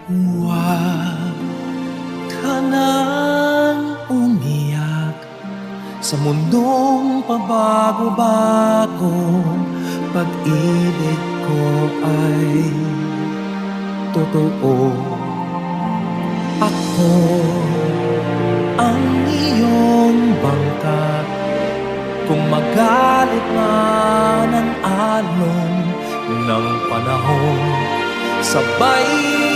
Huwag ka nang umiyak sa mundong pabago-bago. Pag-ibig ko ay totoo. Ako ang iyong bangka. Kung magalit man ang alon ng panahon, sabay